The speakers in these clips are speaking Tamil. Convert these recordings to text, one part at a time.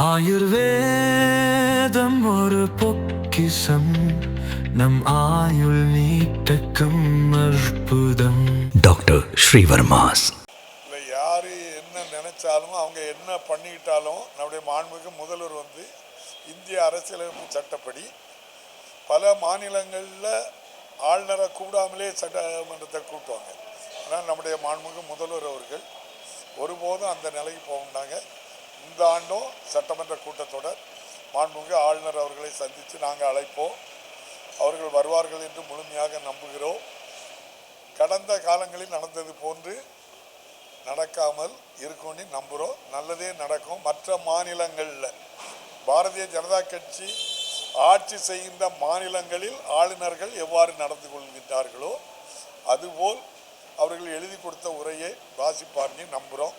ஆயுர்வேதம் ஒரு பொக்கிஷம் நம் ஆயுள் நீட்டக்கும் அற்புதம். டாக்டர் ஸ்ரீவர்மாஸ். இல்லை யார் என்ன நினைச்சாலும் அவங்க என்ன பண்ணிக்கிட்டாலும் நம்முடைய மாண்புமிகு முதல்வர் இந்திய அரசியலமைப்பு சட்டப்படி பல மாநிலங்களில் ஆளுநரை கூடாமலே சட்டமன்றத்தை கூட்டுவாங்க. ஆனால் நம்முடைய மாண்புமிகு முதல்வர் அவர்கள் ஒருபோதும் அந்த நிலைக்கு போகணுன்னாங்க. இந்த ஆண்டும் சட்டமன்ற கூட்டத்தொடர் மாண்புமிகு ஆளுநர் அவர்களை சந்தித்து நாங்கள் அழைப்போம். அவர்கள் வருவார்கள் என்று முழுமையாக நம்புகிறோம். கடந்த காலங்களில் நடந்தது போன்று நடக்காமல் இருக்கும்னு நம்புகிறோம். நல்லதே நடக்கும். மற்ற மாநிலங்களில் பாரதிய ஜனதா கட்சி ஆட்சி செய்கின்ற மாநிலங்களில் ஆளுநர்கள் எவ்வாறு நடந்து கொள்கின்றார்களோ அதுபோல் அவர்கள் எழுதி கொடுத்த உரையை வாசிப்பார்னு நம்புகிறோம்.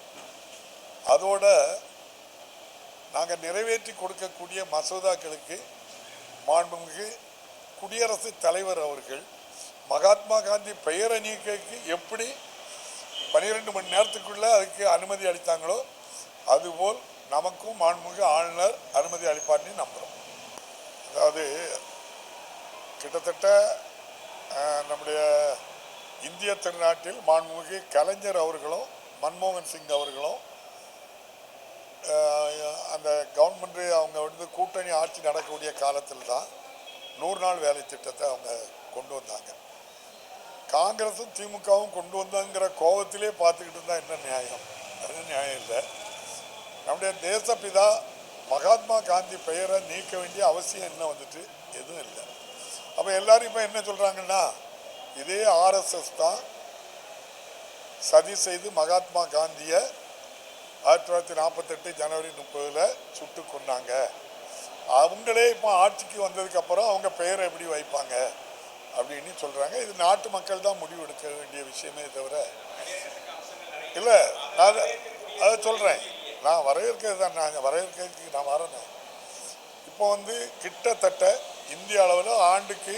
அதோட நாங்கள் நிறைவேற்றி கொடுக்கக்கூடிய மசோதாக்களுக்கு மாண்புமிகு குடியரசுத் தலைவர் அவர்கள் மகாத்மா காந்தி பெயரை நீக்கக்கு எப்படி 12 மணி நேரத்துக்குள்ளே அதுக்கு அனுமதி அளித்தாங்களோ அதுபோல் நமக்கும் மாண்புமிகு ஆளுநர் அனுமதி அளிப்பார்னு நம்புகிறோம். அதாவது கிட்டத்தட்ட நம்முடைய இந்திய திருநாட்டில் மாண்புமிகு கலைஞர் அவர்களும் மன்மோகன் சிங் அவர்களும் அந்த கவர்மெண்ட் அவங்க கூட்டணி ஆட்சி நடக்கக்கூடிய காலத்தில் தான் 100 நாள் வேலை திட்டத்தை அவங்க கொண்டு வந்தாங்க. காங்கிரஸும் திமுகவும் கொண்டு வந்தாங்கிற கோபத்திலே பார்த்துக்கிட்டு இருந்தால் என்ன நியாயம்? அது நியாயம் இல்லை. நம்முடைய தேசப்பிதா மகாத்மா காந்தி பெயரை நீக்க வேண்டிய அவசியம் என்ன எதுவும் இல்லை. அப்போ எல்லாரும் இப்போ என்ன சொல்கிறாங்கன்னா இதே ஆர்எஸ்எஸ் தான் சதி செய்து மகாத்மா காந்தியை 1948 ஜனவரி 30 சுட்டு கொண்டாங்க. அவங்களே இப்போ ஆட்சிக்கு வந்ததுக்கப்புறம் அவங்க பெயரை எப்படி வைப்பாங்க அப்படின்னு சொல்கிறாங்க. இது நாட்டு மக்கள் தான் முடிவு எடுக்க வேண்டிய விஷயமே தவிர இல்லை. நான் அதை சொல்கிறேன். நான் வரவேற்கிறது தான். நாங்கள் வரவேற்கிறதுக்கு நான் வரேன். இப்போ கிட்டத்தட்ட இந்திய அளவில் ஆண்டுக்கு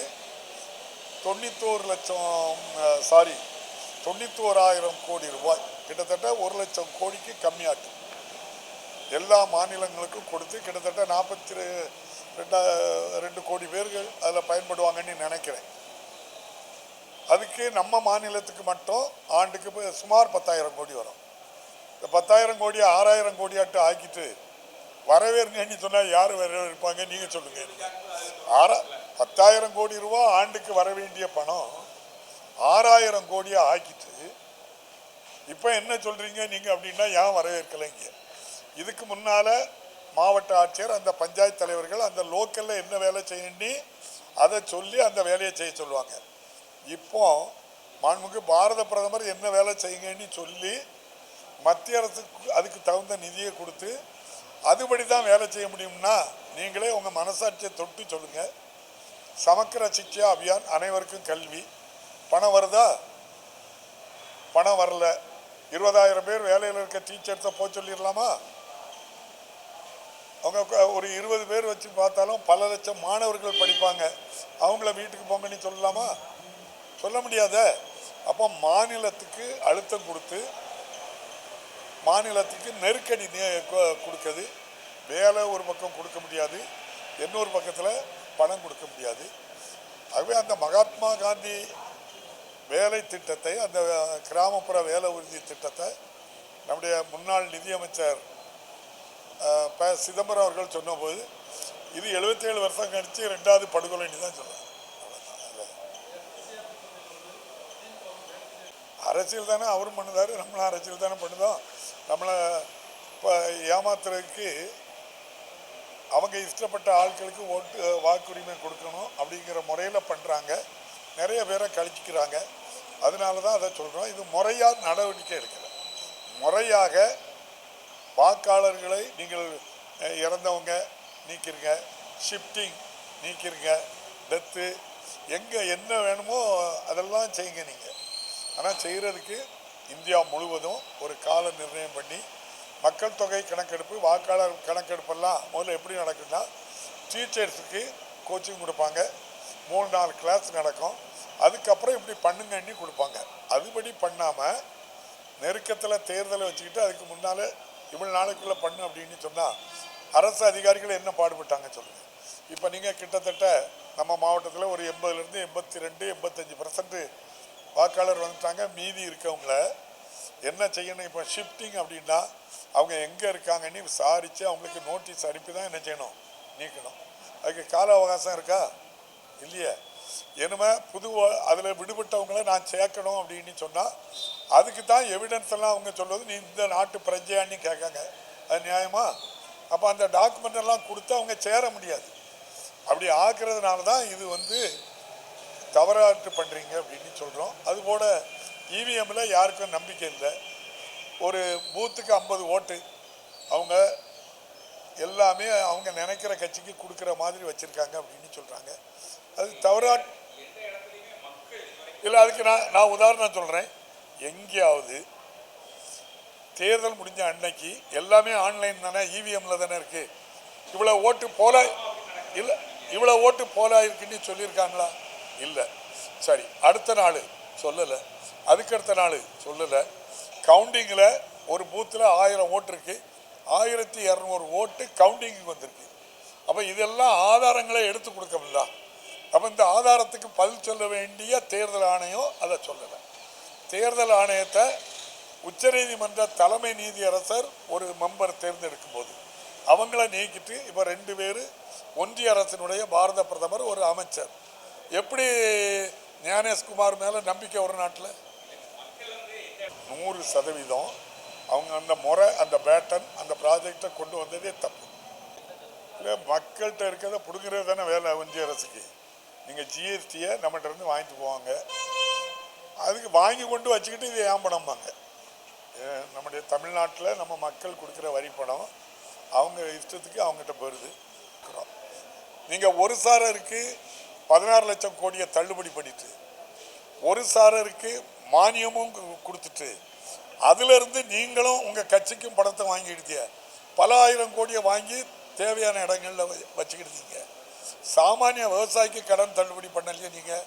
91,00,000 கோடி ரூபாய், கிட்டத்தட்ட 1 லட்சம் கோடிக்கு கம்மியாட்டு எல்லா மாநிலங்களுக்கும் கொடுத்து கிட்டத்தட்ட 42 கோடி பேர்கள் அதில் பயன்படுவாங்கன்னு நினைக்கிறேன். அதுக்கு நம்ம மாநிலத்துக்கு மட்டும் ஆண்டுக்கு சுமார் 10,000 கோடி வரும். இந்த 10,000 கோடி 6,000 கோடியாட்டு ஆக்கிட்டு வரவேற்கன்னு சொன்னால் யார் வரவேற்பாங்க? நீங்கள் சொல்லுங்கள். 10,000 கோடி ரூபா ஆண்டுக்கு வர வேண்டிய பணம் 6,000 கோடியை ஆக்கிட்டு இப்போ என்ன சொல்கிறீங்க நீங்கள் அப்படின்னா ஏன் வரவேற்கலைங்க? இதுக்கு முன்னால் மாவட்ட ஆட்சியர், அந்த பஞ்சாயத்து தலைவர்கள் அந்த லோக்கலில் என்ன வேலை செய்யண்டி அதை சொல்லி அந்த வேலையை செய்ய சொல்லுவாங்க. இப்போ மாண்புமிகு பாரத பிரதமர் என்ன வேலை செய்யுங்கன்னு சொல்லி மத்திய அரசுக்கு அதுக்கு தகுந்த நிதியை கொடுத்து அதுபடி தான் வேலை செய்ய முடியும்னா நீங்களே உங்கள் மனசாட்சியை தொட்டு சொல்லுங்கள். சமக்கர சிக்ஷா அபியான், அனைவருக்கும் கல்வி, பணம் வருதா? பணம் வரல. 20,000 பேர் வேலையில் இருக்க டீச்சர்ஸை போக சொல்லிடலாமா? அவங்க ஒரு 20 பேர் வச்சு பார்த்தாலும் பல லட்சம் மாணவர்கள் படிப்பாங்க. அவங்கள வீட்டுக்கு போங்கன்னு சொல்லலாமா? சொல்ல முடியாத. அப்போ மாநிலத்துக்கு அழுத்தம் கொடுத்து மாநிலத்துக்கு நெருக்கடி கொடுக்குது. வேலை ஒரு பக்கம் கொடுக்க முடியாது, இன்னொரு பக்கத்தில் பணம் கொடுக்க முடியாது. ஆகவே அந்த மகாத்மா காந்தி வேலை திட்டத்தை, அந்த கிராமப்புற வேலை உறுதி திட்டத்தை நம்முடைய முன்னாள் நிதியமைச்சர் சிதம்பரம் அவர்கள் சொன்னபோது இது 77 வருஷம் கழிச்சு 2வது படுகொலைன்னு தான் சொன்னாங்க. அரசியல் தானே அவரும் பண்ணுதாரு, நம்மளும் அரசியல் தானே பண்ணுதோம். நம்மளை இப்போ ஏமாத்துறதுக்கு அவங்க இஷ்டப்பட்ட ஆட்களுக்கு வாக்குரிமை கொடுக்கணும் அப்படிங்கிற முறையில் பண்ணுறாங்க. நிறைய பேரை கழிச்சிக்கிறாங்க. அதனால தான் அதை சொல்கிறோம். இது முறையாக நடவடிக்கை எடுக்கல. முறையாக வாக்காளர்களை நீங்கள் இறந்தவங்க நீக்கிருங்க, ஷிஃப்டிங் நீக்கிருங்க, டெத்து எங்கே என்ன வேணுமோ அதெல்லாம் செய்யுங்க நீங்கள். ஆனால் செய்கிறதுக்கு இந்தியா முழுவதும் ஒரு கால நிர்ணயம் பண்ணி மக்கள் தொகை கணக்கெடுப்பு, வாக்காளர் கணக்கெடுப்பெல்லாம் முதல்ல எப்படி நடக்குன்னா டீச்சர்ஸுக்கு கோச்சிங் கொடுப்பாங்க, 3-4 கிளாஸ் நடக்கும். அதுக்கப்புறம் இப்படி பண்ணுங்கன்னு கொடுப்பாங்க. அதுபடி பண்ணாமல் நெருக்கத்தில் தேர்தலை வச்சுக்கிட்டு அதுக்கு முன்னால் இவ்வளோ நாளைக்குள்ளே பண்ணு அப்படின்னு சொன்னால் அரசு அதிகாரிகள் என்ன பாடுபட்டாங்க சொல்லுங்கள். இப்போ நீங்கள் கிட்டத்தட்ட நம்ம மாவட்டத்தில் ஒரு 80லேருந்து 82 85% வாக்காளர் வந்துட்டாங்க. மீதி இருக்கவங்கள என்ன செய்யணும்? இப்போ ஷிஃப்டிங் அப்படின்னா அவங்க எங்கே இருக்காங்கன்னு விசாரித்து அவங்களுக்கு நோட்டீஸ் அனுப்பி தான் என்ன செய்யணும்? நீக்கணும். அதுக்கு கால அவகாசம் இருக்கா? இல்லையே. இனிமே புது அதில் விடுபட்டவங்கள நான் சேர்க்கணும் அப்படின்னு சொன்னால் அதுக்கு தான் எவிடன்ஸ் எல்லாம் அவங்க சொல்வது நீ இந்த நாட்டு பிரஜையான்னு கேட்காங்க. அது நியாயமா? அப்போ அந்த டாக்குமெண்ட் எல்லாம் கொடுத்து அவங்க சேர முடியாது. அப்படி ஆக்குறதுனால தான் இது வந்து தவறாட்டு பண்ணுறீங்க அப்படின்னு சொல்கிறோம். அதுபோல் இவிஎம்மில் யாருக்கும் நம்பிக்கை இல்லை. ஒரு பூத்துக்கு 50 ஓட்டு அவங்க எல்லாமே அவங்க நினைக்கிற கட்சிக்கு கொடுக்குற மாதிரி வச்சுருக்காங்க அப்படின்னு சொல்கிறாங்க. அது தவறாட்டு இல்லை. அதுக்கு நான் உதாரணம் சொல்கிறேன். எங்கேயாவது தேர்தல் முடிஞ்ச அன்னைக்கு எல்லாமே ஆன்லைன் தானே, இவிஎம்மில் தானே இருக்குது. இவ்வளோ ஓட்டு போல இல்லை, இவ்வளோ ஓட்டு போல இருக்குன்னு சொல்லியிருக்காங்களா? இல்லை. சரி, அடுத்த நாள் சொல்லலை, அதுக்கடுத்த நாள் சொல்லலை. கவுண்டிங்கில் ஒரு பூத்தில் 1000 ஓட்டு இருக்குது, 1200 ஓட்டு கவுண்டிங்குக்கு வந்திருக்கு. அப்போ இதெல்லாம் ஆதாரங்களை எடுத்து கொடுக்கல. அப்போ இந்த ஆதாரத்துக்கு பதில் சொல்ல வேண்டிய தேர்தல் ஆணையம் அதை சொல்லலை. தேர்தல் ஆணையத்தை உச்சநீதிமன்ற தலைமை நீதியரசர் ஒரு மெம்பர் தேர்ந்தெடுக்கும் போது அவங்கள நீக்கிட்டு இப்போ 2 பேர் ஒன்றிய அரசினுடைய பாரத பிரதமர் ஒரு அமைச்சர். எப்படி ஞானேஷ்குமார் மேலே நம்பிக்கை ஒரு நாட்டில்? 100% அவங்க அந்த முறை, அந்த பேட்டன், அந்த ப்ராஜெக்டை கொண்டு வந்ததே தப்பு. இல்லை, மக்கள்கிட்ட இருக்கிறத பிடுங்கிறது தானே வேலை ஒன்றிய அரசுக்கு. நீங்கள் ஜிஎஸ்டியை நம்மகிட்ட இருந்து வாங்கிட்டு போவாங்க, அதுக்கு வாங்கி கொண்டு வச்சுக்கிட்டு இது ஏன் பணம்பாங்க. நம்முடைய தமிழ்நாட்டில் நம்ம மக்கள் கொடுக்குற வரி பணம் அவங்க இஷ்டத்துக்கு அவங்ககிட்ட போயிடுது. நீங்கள் ஒரு சாரருக்கு 16 லட்சம் கோடியை தள்ளுபடி பண்ணிட்டு ஒரு சாரருக்கு மானியமும் கொடுத்துட்டு அதிலிருந்து நீங்களும் உங்கள் கட்சிக்கும் பணத்தை வாங்கிடுதிய பல 1000 கோடியை வாங்கி தேவையான இடங்களில் வச்சுக்கிடுதீங்க. சாமானிய விவசாயிக்கு கடன் தள்ளுபடி பண்ணலையே நீங்கள்,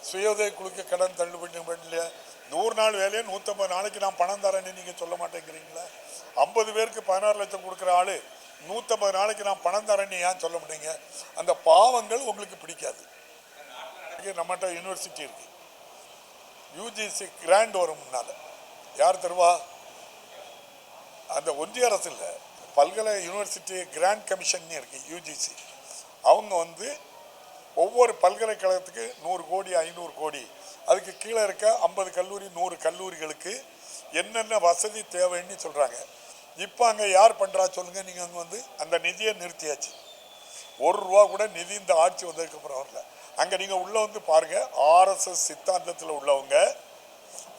சுய உதவி குழுக்கு கடன் தள்ளுபடி பண்ணலையே, 100 நாள் வேலையை 150 நாளைக்கு நான் பணம் தரேன்னு நீங்கள் சொல்ல மாட்டேங்கிறீங்களா? 50 பேருக்கு 16 லட்சம் கொடுக்குற ஆள் 150 நாளைக்கு நான் பணம் தரேன்னு ஏன் சொல்ல மாட்டேங்க? அந்த பாவங்கள் உங்களுக்கு பிடிக்காது. நம்மகிட்ட யூனிவர்சிட்டி இருக்கு, யூஜிசி கிராண்ட் வரும் முன்னால் யார் தருவா? அந்த ஒன்றிய அரசு இல்லை, பல்கலை யூனிவர்சிட்டி கிராண்ட் கமிஷன் இருக்கு யூஜிசி. அவங்க வந்து ஒவ்வொரு பல்கலைக்கழகத்துக்கு 100 கோடி 500 கோடி, அதுக்கு கீழே இருக்க 50 கல்லூரி 100 கல்லூரிகளுக்கு என்னென்ன வசதி தேவைன்னு சொல்கிறாங்க. இப்போ அங்கே யார் பண்ணுறா சொல்லுங்கள்? நீங்கள் அங்கே வந்து அந்த நிதியை நிறுத்தியாச்சு. 1 ரூபா கூட நிதி இந்த ஆட்சி வந்ததுக்கப்புறம் வரல. அங்கே நீங்கள் உள்ளே வந்து பாருங்கள், ஆர்எஸ்எஸ் சித்தாந்தத்தில் உள்ளவங்க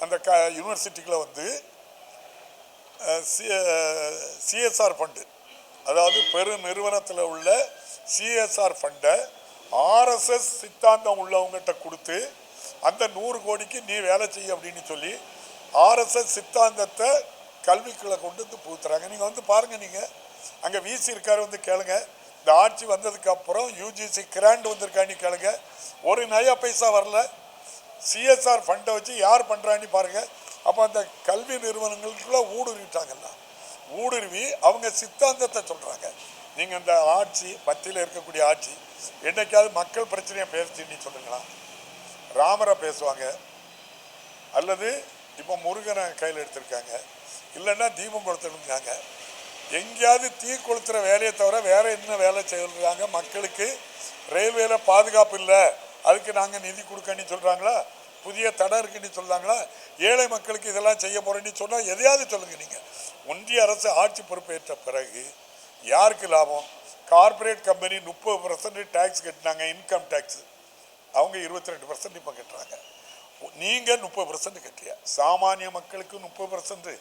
அந்த யூனிவர்சிட்டிக்குள்ளே வந்து சிஎஸ்ஆர் ஃபண்டு, அதாவது பெரு நிறுவனத்தில் உள்ள சிஎஸ்ஆர் ஃபண்டை ஆர்எஸ்எஸ் சித்தாந்தம் உள்ளவங்ககிட்ட கொடுத்து அந்த 100 கோடிக்கு நீ வேலை செய்ய அப்படின்னு சொல்லி ஆர்எஸ்எஸ் சித்தாந்தத்தை கல்விக்குள்ளே கொண்டு வந்து பூத்துறாங்க. நீங்கள் வந்து பாருங்கள், நீங்கள் அங்கே விசி இருக்காரு, வந்து கேளுங்க. இந்த ஆட்சி வந்ததுக்கப்புறம் யூஜிசி கிராண்ட் வந்திருக்கான்னு கேளுங்க, ஒரு நயா பைசா வரல. சிஎஸ்ஆர் ஃபண்டை வச்சு யார் பண்ணுறான்னு பாருங்கள். அப்போ அந்த கல்வி நிறுவனங்களுக்குள்ளே ஊடுருவிட்டாங்கல்ல, ஊடுருவி அவங்க சித்தாந்தத்தை சொல்கிறாங்க. நீங்கள் இந்த ஆட்சி மத்தியில் இருக்கக்கூடிய ஆட்சி என்னைக்காவது மக்கள் பிரச்சனையை பேசுன்னு சொல்லுங்களா? ராமரை பேசுவாங்க, அல்லது இப்போ முருகனை கையில் எடுத்திருக்காங்க, இல்லைன்னா தீபம் கொளுத்துருக்காங்க. எங்கேயாவது தீ கொளுத்துற வேலையை தவிர வேற என்ன வேலை செய்கிறாங்க? மக்களுக்கு ரயில்வேல பாதுகாப்பு இல்லை, அதுக்கு நாங்கள் நிதி கொடுக்கன்னு சொல்கிறாங்களா? புதிய தடம் இருக்குன்னு சொல்கிறாங்களா? ஏழை மக்களுக்கு இதெல்லாம் செய்ய போகிறேன்னு சொன்னால் எதையாவது சொல்லுங்கள். நீங்கள் ஒன்றிய அரசு ஆட்சி பொறுப்பேற்ற பிறகு யாருக்கு லாபம்? கார்பரேட் கம்பெனி 30% டேக்ஸ் கட்டினாங்க, இன்கம் டேக்ஸ். அவங்க 22% இப்போ கட்டுறாங்க. நீங்கள் 30% கட்டியா? சாமானிய மக்களுக்கு 30%,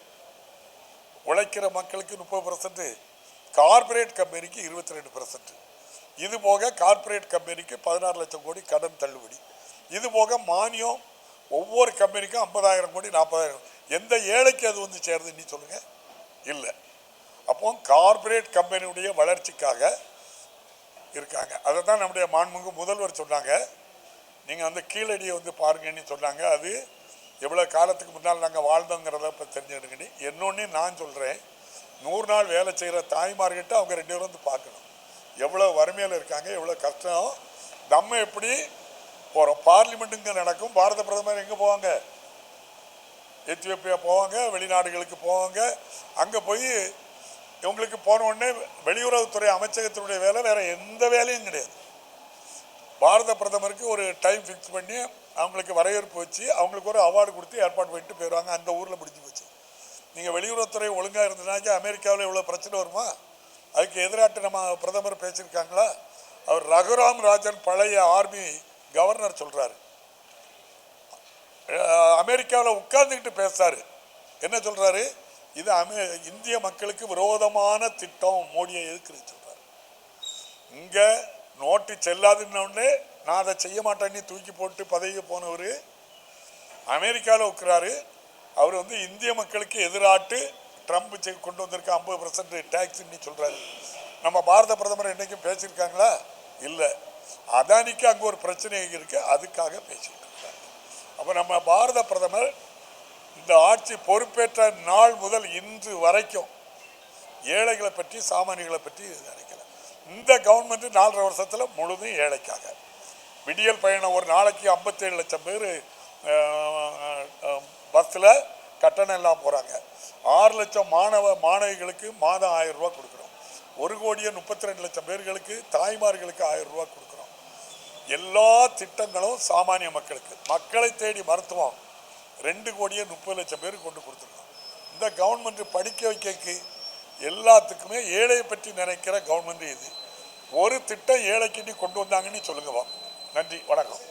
உழைக்கிற மக்களுக்கு 30%, கார்பரேட் கம்பெனிக்கு 22%. இது போக கார்பரேட் கம்பெனிக்கு 16 லட்சம் கோடி கடன் தள்ளுபடி. இது போக மானியம் ஒவ்வொரு கம்பெனிக்கும் 50,000 கோடி 40,000. எந்த ஏழைக்கு அது வந்து சேருதுன்னு சொல்லுங்கள்? இல்லை. அப்போ கார்பரேட் கம்பெனியுடைய வளர்ச்சிக்காக இருக்காங்க. அதை தான் நம்முடைய மாண்புமிகு முதல்வர் சொன்னாங்க. நீங்கள் வந்து கீழடியை வந்து பாருங்கன்னு சொன்னாங்க. அது எவ்வளோ காலத்துக்கு முன்னால் நாங்கள் வாழ்ந்தோங்கிறத இப்போ தெரிஞ்சுக்கிட்டு இன்னொன்று நான் சொல்கிறேன். 100 நாள் வேலை செய்கிற தாய்மார்கிட்ட அவங்க 2 பேரும் வந்து பார்க்கணும். எவ்வளோ வறுமையில் இருக்காங்க, எவ்வளோ கஷ்டம். நம்ம எப்படி போகிறோம்? பார்லிமெண்ட்டுங்க நடக்கும். பாரத பிரதமர் எங்கே போவாங்க? எத்தியோப்பியா போவாங்க, வெளிநாடுகளுக்கு போவாங்க. அங்கே போய் இவங்களுக்கு போன உடனே வெளியுறவுத்துறை அமைச்சகத்தினுடைய வேலை வேறு எந்த வேலையும் கிடையாது. பாரத பிரதமருக்கு ஒரு டைம் ஃபிக்ஸ் பண்ணி அவங்களுக்கு வரவேற்பு வச்சு அவங்களுக்கு ஒரு அவார்டு கொடுத்து ஏற்பாடு பண்ணிட்டு போயிடுவாங்க. அந்த ஊரில் முடிஞ்சு போச்சு. நீங்கள் வெளியுறவுத்துறை ஒழுங்காக இருந்ததுனாக்கா அமெரிக்காவில் எவ்வளோ பிரச்சனை வருமா? அதுக்கு எதிராட்டு நம்ம பிரதமர் பேசியிருக்காங்களா? அவர் ரகுராம் ராஜன் பழைய ஆர்மி கவர்னர் சொல்கிறாரு, அமெரிக்காவில் உட்கார்ந்துக்கிட்டு பேசுறாரு. என்ன சொல்கிறாரு? இது இந்திய மக்களுக்கு விரோதமான திட்டம், மோடியை எதிர்க்குன்னு சொல்கிறார். இங்கே நோட்டு செல்லாதுன்னொடனே நான் அதை செய்ய மாட்டேன்னு தூக்கி போட்டு பதவிக்கு போனவர் அமெரிக்காவில் உட்கிறாரு. அவர் வந்து இந்திய மக்களுக்கு எதிராட்டு ட்ரம்ப் கொண்டு வந்திருக்க 50% டேக்ஸ்ன்னு சொல்கிறாரு. நம்ம பாரத பிரதமர் என்றைக்கும் பேசியிருக்காங்களா? இல்லை. அதானிக்கு அங்கே ஒரு பிரச்சனை இருக்குது, அதுக்காக பேசிட்டு இருக்காங்க. அப்போ நம்ம பாரத பிரதமர் இந்த ஆட்சி பொறுப்பேற்ற நாள் முதல் இன்று வரைக்கும் ஏழைகளை பற்றி சாமானியர்களை பற்றி நினைக்கல. இந்த கவர்மெண்ட் 4.5 வருஷத்தில் முழுதும் ஏழைக்காக. விடியல் பயணம் ஒரு நாளைக்கு 57 லட்சம் பேர் பஸ்ஸில் கட்டணம் எல்லாம் போகிறாங்க. 6 லட்சம் மாணவிகளுக்கு மாதம் 1000 ரூபா கொடுக்குறோம். 1,32 லட்சம் பேர்களுக்கு தாய்மார்களுக்கு 1000 ரூபா கொடுக்குறோம். எல்லா திட்டங்களும் சாமானிய மக்களுக்கு. மக்களை தேடி மருத்துவம் 2,30 லட்சம் பேருக்கு கொண்டு கொடுத்துருக்கோம். இந்த கவர்மெண்ட் படிக்க வைக்க எல்லாத்துக்குமே ஏழையை பற்றி நினைக்கிற கவர்மெண்ட் இது. ஒரு திட்டம் ஏழைக்கு கொண்டு வந்தாங்கன்னு சொல்லுங்க. நன்றி, வணக்கம்.